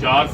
4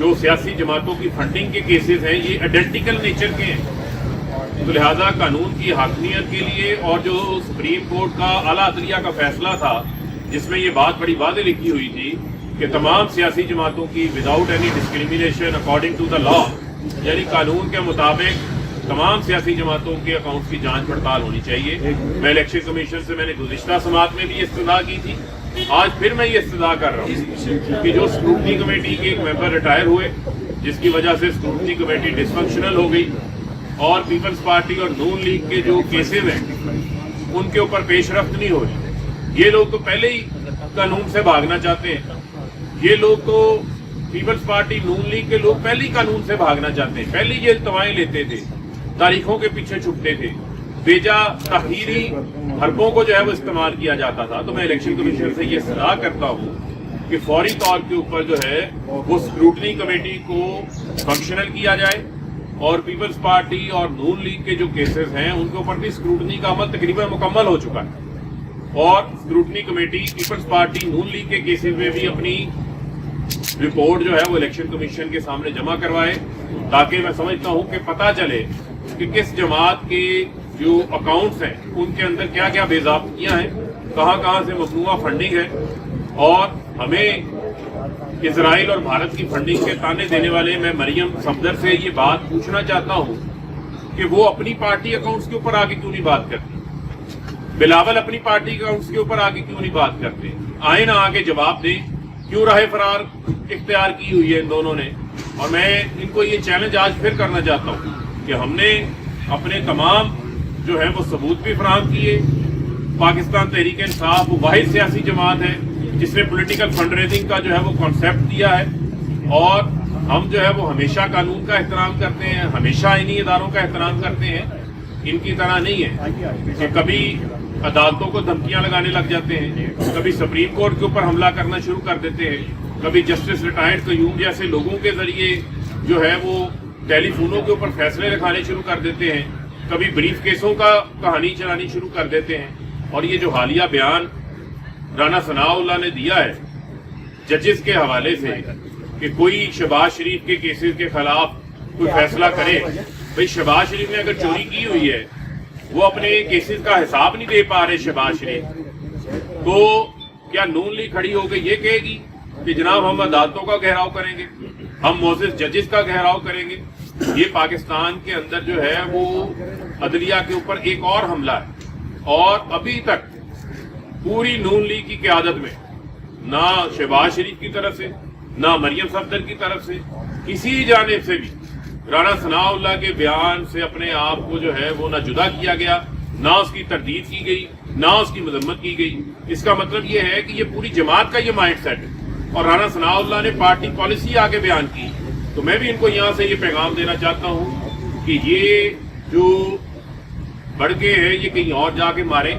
جو سیاسی جماعتوں کی فنڈنگ کے کیسز ہیں یہ آئیڈینٹیکل نیچر کے ہیں، تو لہذا قانون کی حاکمیت کے لیے اور جو سپریم کورٹ کا اعلیٰ عدلیہ کا فیصلہ تھا جس میں یہ بات بڑی واضح لکھی ہوئی تھی کہ تمام سیاسی جماعتوں کی without any discrimination according to the law, یعنی قانون کے مطابق تمام سیاسی جماعتوں کے اکاؤنٹس کی جانچ پڑتال ہونی چاہیے. میں الیکشن کمیشن سے میں نے گزشتہ سماعت میں بھی یہ استدعا کی تھی، آج پھر میں یہ استدعا کر رہا ہوں کہ جو اسکروٹنی کمیٹی کے ایک ممبر ریٹائر ہوئے جس کی وجہ سے اسکروٹنی کمیٹی ڈس فنکشنل ہو گئی، اور پیپلز پارٹی اور نون لیگ کے جو کیسز ہیں ان کے اوپر پیش رفت نہیں ہو رہی. یہ لوگ تو پہلے ہی قانون سے بھاگنا چاہتے ہیں، یہ لوگ تو پیپلز پارٹی نون لیگ کے لوگ پہلے ہی قانون سے بھاگنا چاہتے ہیں، پہلے یہ التوائیں لیتے تھے، تاریخوں کے پیچھے چھپتے تھے، بیجا تحریری حربوں کو جو ہے وہ استعمال کیا جاتا تھا. تو میں الیکشن کمیشن سے یہ استدعا کرتا ہوں کہ فوری طور کے اوپر جو ہے وہ اسکروٹنی کمیٹی کو فنکشنل کیا جائے، اور پیپلز پارٹی اور نون لیگ کے جو کیسز ہیں ان کے اوپر بھی اسکروٹنی کا عمل تقریباً مکمل ہو چکا ہے، اور اسکروٹنی کمیٹی پیپلز پارٹی نون لیگ کے کیسز میں بھی اپنی رپورٹ جو ہے وہ الیکشن کمیشن کے سامنے جمع کروائے، تاکہ میں سمجھتا ہوں کہ پتہ چلے کہ کس جماعت کے جو اکاؤنٹس ہیں ان کے اندر کیا کیا بے ضابطگیاں ہیں، کہاں کہاں سے ممنوعہ فنڈنگ ہے. اور ہمیں اسرائیل اور بھارت کی فنڈنگ کے تانے دینے والے میں مریم صفدر سے یہ بات پوچھنا چاہتا ہوں کہ وہ اپنی پارٹی اکاؤنٹس کے اوپر آگے کیوں نہیں بات کرتی، بلاول اپنی پارٹی اکاؤنٹس کے اوپر آگے کیوں نہیں بات کرتے، آئے نہ آگے جواب دیں، کیوں راہ فرار اختیار کی ہوئی ہے ان دونوں نے. اور میں ان کو یہ چیلنج آج پھر کرنا چاہتا ہوں کہ ہم نے اپنے تمام جو ہے وہ ثبوت بھی فراہم کیے. پاکستان تحریک انصاف وہ واحد سیاسی جماعت ہے جس نے پولیٹیکل فنڈ ریزنگ کا جو ہے وہ کانسیپٹ دیا ہے، اور ہم جو ہے وہ ہمیشہ قانون کا احترام کرتے ہیں، ہمیشہ آئینی اداروں کا احترام کرتے ہیں. ان کی طرح نہیں ہے کہ کبھی عدالتوں کو دھمکیاں لگانے لگ جاتے ہیں، کبھی سپریم کورٹ کے اوپر حملہ کرنا شروع کر دیتے ہیں، کبھی جسٹس ریٹائرڈ قیوم جیسے لوگوں کے ذریعے جو ہے وہ ٹیلی فونوں کے اوپر فیصلے رکھانے شروع کر دیتے ہیں، کبھی بریف کیسوں کا کہانی چلانی شروع کر دیتے ہیں. اور یہ جو حالیہ بیان رانا ثناء اللہ نے دیا ہے ججز کے حوالے سے کہ کوئی شہباز شریف کے کیسز کے خلاف کوئی فیصلہ کرے، بھئی شہباز شریف نے اگر چوری کی ہوئی ہے، وہ اپنے کیسز کا حساب نہیں دے پا رہے شہباز شریف، تو کیا نون لیگ کھڑی ہو کے یہ کہے گی کہ جناب ہم عدالتوں کا گھیراؤ کریں گے، ہم معزز ججز کا گھیراؤ کریں گے؟ یہ پاکستان کے اندر جو ہے وہ عدلیہ کے اوپر ایک اور حملہ ہے. اور ابھی تک پوری نون لیگ کی قیادت میں نہ شہباز شریف کی طرف سے، نہ مریم صفدر کی طرف سے، کسی جانب سے بھی رانا ثناء اللہ کے بیان سے اپنے آپ کو جو ہے وہ نہ جدا کیا گیا، نہ اس کی تردید کی گئی، نہ اس کی مذمت کی گئی. اس کا مطلب یہ ہے کہ یہ پوری جماعت کا یہ مائنڈ سیٹ ہے، اور رانا ثناء اللہ نے پارٹی پالیسی آگے بیان کی. تو میں بھی ان کو یہاں سے یہ پیغام دینا چاہتا ہوں کہ یہ جو بڑھ کے ہے یہ کہیں اور جا کے ماریں،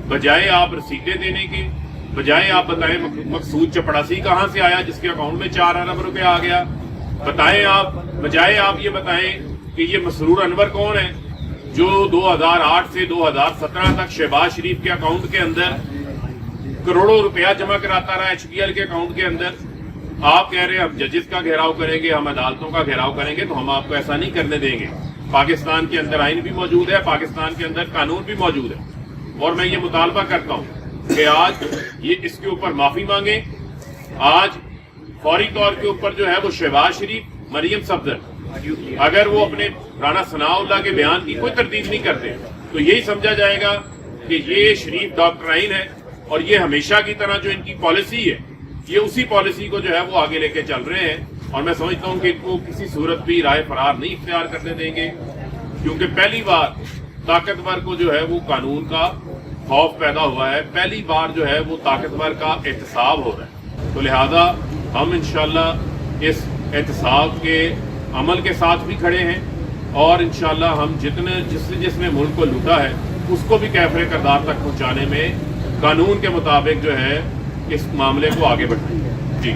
بجائے آپ رسیدیں دینے کے، بجائے آپ بتائیں مقصود چپڑاسی کہاں سے آیا جس کے اکاؤنٹ میں 4 ارب روپے آ گیا، بتائیں آپ، بجائے آپ یہ بتائیں کہ یہ مسرور انور کون ہے جو 2008 سے 2017 تک شہباز شریف کے اکاؤنٹ کے اندر کروڑوں روپیہ جمع کراتا رہا ایچ پی ایل کے اکاؤنٹ کے اندر. آپ کہہ رہے ہیں ہم ججز کا گھیراؤ کریں گے، ہم عدالتوں کا گھیراؤ کریں گے، تو ہم آپ کو ایسا نہیں کرنے دیں گے. پاکستان کے اندر آئین بھی موجود ہے، پاکستان کے اندر قانون بھی موجود ہے، اور میں یہ مطالبہ کرتا ہوں کہ آج یہ اس کے اوپر معافی مانگیں. آج فوری طور کے اوپر جو ہے وہ شہباز شریف، مریم صفدر اگر وہ اپنے رانا ثناء اللہ کے بیان کی کوئی تردید نہیں کرتے تو یہی سمجھا جائے گا کہ یہ شریف ڈاکٹرائن ہے، اور یہ ہمیشہ کی طرح جو ان کی پالیسی ہے یہ اسی پالیسی کو جو ہے وہ آگے لے کے چل رہے ہیں. اور میں سمجھتا ہوں کہ ان کو کسی صورت بھی رائے فرار نہیں اختیار کرنے دیں گے، کیونکہ پہلی بار طاقتور کو جو ہے وہ قانون کا خوف پیدا ہوا ہے، پہلی بار جو ہے وہ طاقتور کا احتساب ہو رہا ہے. تو لہذا ہم انشاءاللہ اس احتساب کے عمل کے ساتھ بھی کھڑے ہیں، اور انشاءاللہ ہم جس نے ملک کو لوٹا ہے اس کو بھی کیفر کردار تک پہنچانے میں قانون کے مطابق جو ہے اس معاملے کو آگے بڑھائیں گے. جی